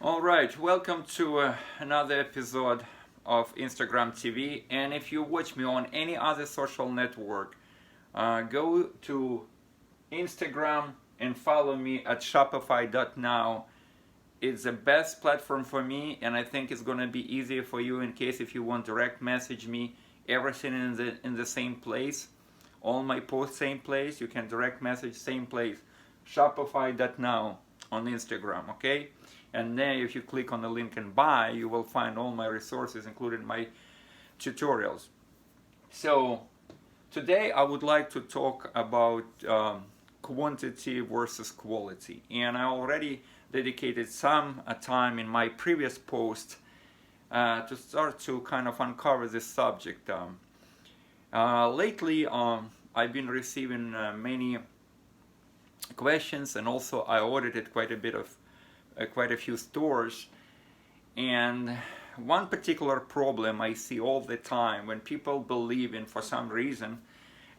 All right, welcome to another episode of Instagram TV. And if you watch me on any other social network, go to Instagram and follow me at shopify.now. It's the best platform for me, and I think it's going to be easier for you in case if you want direct message me. Everything in the same place. All my posts same place. You can direct message same place. Shopify.now on Instagram, okay? And then if you click on the link and buy, you will find all my resources, including my tutorials. So today I would like to talk about quantity versus quality. And I already dedicated some time in my previous post to start to kind of uncover this subject. Lately, I've been receiving many questions, and also I audited quite a few stores. And one particular problem I see all the time when people believe in, for some reason,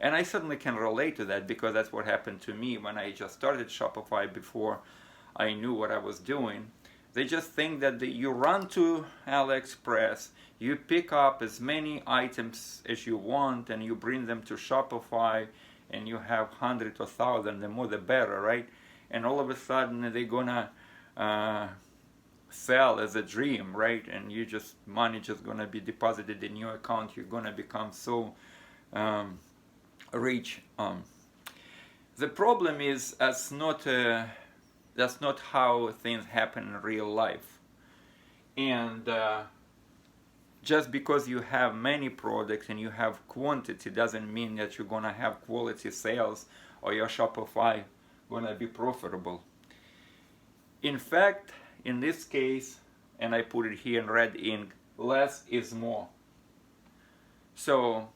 and I certainly can relate to that because that's what happened to me when I just started Shopify before I knew what I was doing. They just think that you run to AliExpress, you pick up as many items as you want, and you bring them to Shopify, and you have hundreds or thousands, the more the better, right? And all of a sudden they're gonna sell as a dream, right? And money just gonna be deposited in your account. You're gonna become so rich. The problem is that's not how things happen in real life. And just because you have many products and you have quantity doesn't mean that you're gonna have quality sales or your Shopify gonna be profitable. In fact, in this case, and I put it here in red ink, less is more. So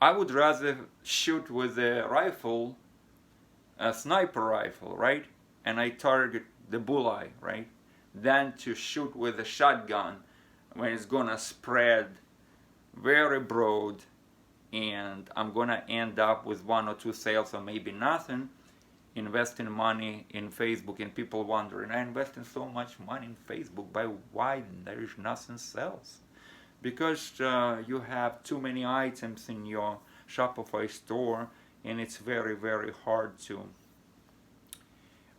I would rather shoot with a rifle, a sniper rifle, right? And I target the bullseye, right? Than to shoot with a shotgun when it's gonna spread very broad, and I'm gonna end up with one or two sales or maybe nothing. Investing money in Facebook, and people wondering, I invested so much money in Facebook, but why there is nothing sells? Because you have too many items in your Shopify store, and it's very, very hard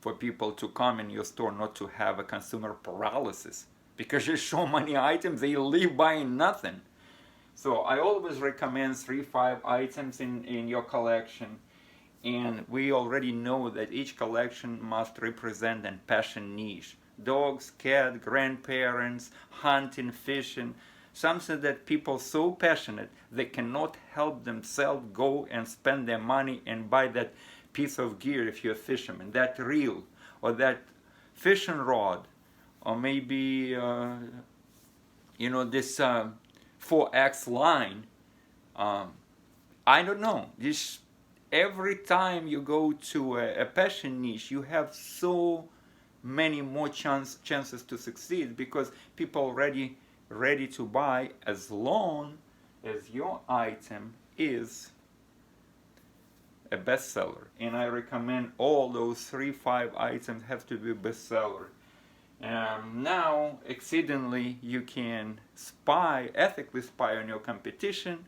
for people to come in your store not to have a consumer paralysis, because there's so many items they leave buying nothing. So I always recommend 3-5 items in your collection. And we already know that each collection must represent a passion niche. Dogs, cats, grandparents, hunting, fishing. Something that people so passionate they cannot help themselves go and spend their money and buy that piece of gear if you're a fisherman. That reel or that fishing rod, or maybe this 4X line. I don't know. Every time you go to a passion niche, you have so many more chances to succeed, because people already ready to buy as long as your item is a bestseller. And I recommend all those 3-5 items have to be bestseller. Now, exceedingly, you can ethically spy on your competition.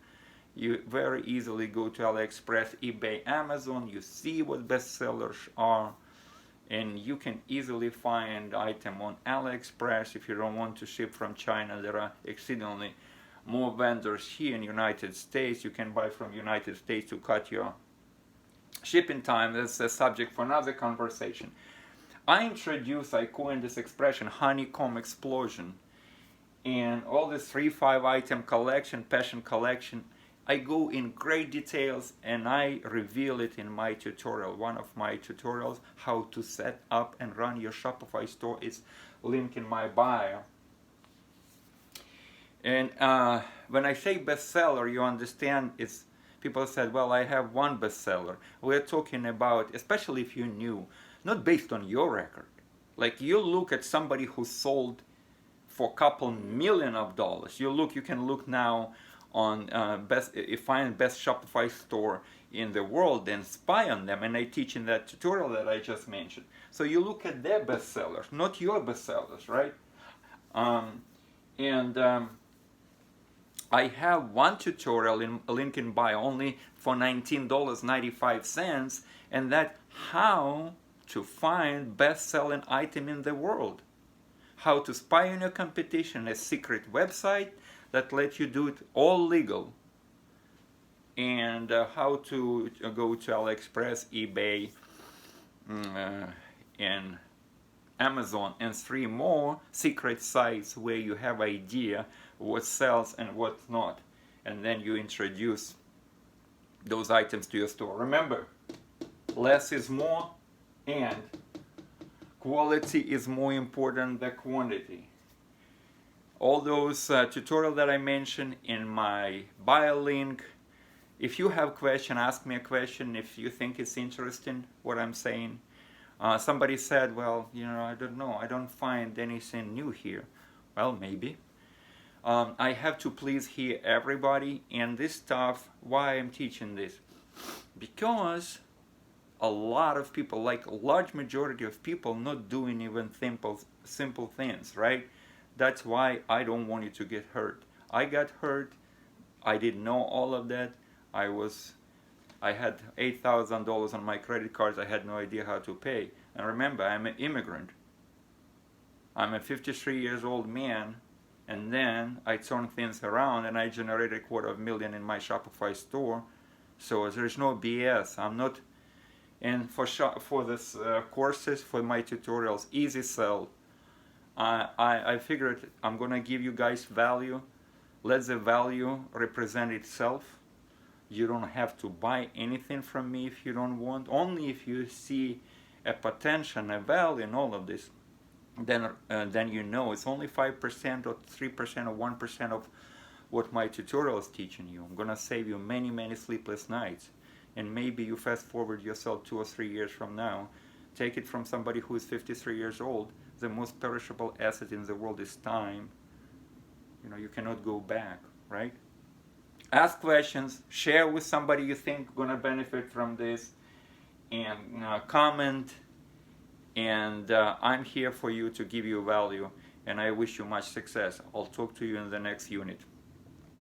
You very easily go to AliExpress, eBay, Amazon, you see what bestsellers are, and you can easily find item on AliExpress. If you don't want to ship from China, there are exceedingly more vendors here in United States. You can buy from United States to cut your shipping time. That's a subject for another conversation. I coined this expression, Honeycomb Explosion, and all this 3-5 item collection, passion collection. I go in great details and I reveal it in my tutorial. One of my tutorials, how to set up and run your Shopify store, is linked in my bio. And when I say bestseller, you understand, people said, well, I have one bestseller. We're talking about, especially if you're new, not based on your record. Like, you look at somebody who sold for a couple million of dollars. You can look now on find best Shopify store in the world and spy on them, and I teach in that tutorial that I just mentioned. So you look at their bestsellers, not your bestsellers, right? I have one tutorial in link in bio only for $19.95, and that how to find best-selling item in the world. How to spy on your competition, a secret website that lets you do it all legal. And how to go to AliExpress, eBay, and Amazon, and 3 more secret sites where you have idea what sells and what's not, and then you introduce those items to your store. Remember, less is more, and quality is more important than quantity. All those tutorials that I mentioned in my bio link. If you have a question, ask me a question if you think it's interesting what I'm saying. Somebody said, well, I don't know, I don't find anything new here. Well, maybe. I have to please here everybody, and this stuff, why I'm teaching this? Because a lot of people, like a large majority of people, not doing even simple things, right? That's why I don't want you to get hurt. I got hurt. I didn't know all of that. I had $8,000 on my credit cards. I had no idea how to pay. And remember, I'm an immigrant. I'm a 53 years old man, and then I turned things around and I generated $250,000 in my Shopify store. So there's no BS. I'm not. And for this courses, for my tutorials, easy sell. I figured I'm gonna give you guys value. Let the value represent itself. You don't have to buy anything from me if you don't want. Only if you see a potential, a value in all of this, then it's only 5% or 3% or 1% of what my tutorial is teaching you. I'm gonna save you many, many sleepless nights. And maybe you fast forward yourself 2 or 3 years from now. Take it from somebody who is 53 years old. The most perishable asset in the world is time. You cannot go back, right? Ask questions, share with somebody you think gonna benefit from this, and comment. And I'm here for you to give you value, and I wish you much success. I'll talk to you in the next unit.